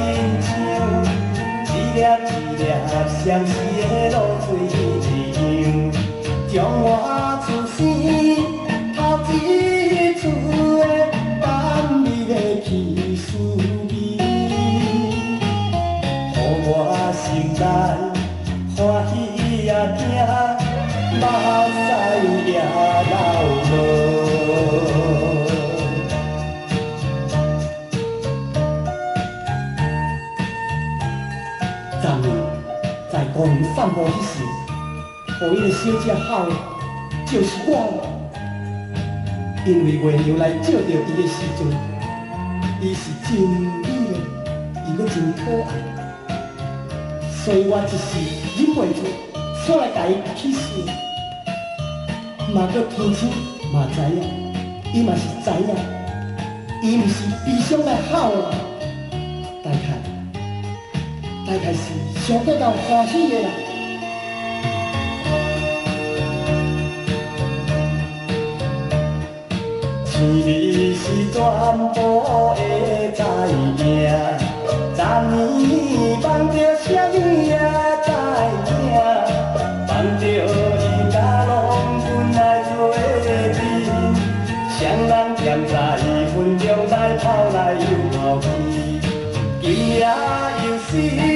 亲像一粒一粒相思的露水样，将我出生头一次的等你的去思味，予我心内欢喜也惊，目屎也流落。昨日在公园散步迄时，予伊个小姐喊的就是我。因为月娘来照着伊的时阵，伊是真美丽，伊阁真可爱，所以我一时忍袂住，煞来甲伊起誓。嘛阁天星嘛知影，伊嘛是知影，伊毋是悲伤来喊的，大概是上过到欢喜的啦。生日是全部的知影，昨年梦着啥物也知影，梦着伊甲拢阮来做阵，双人踮在风中来跑来又跑去，今夜又是。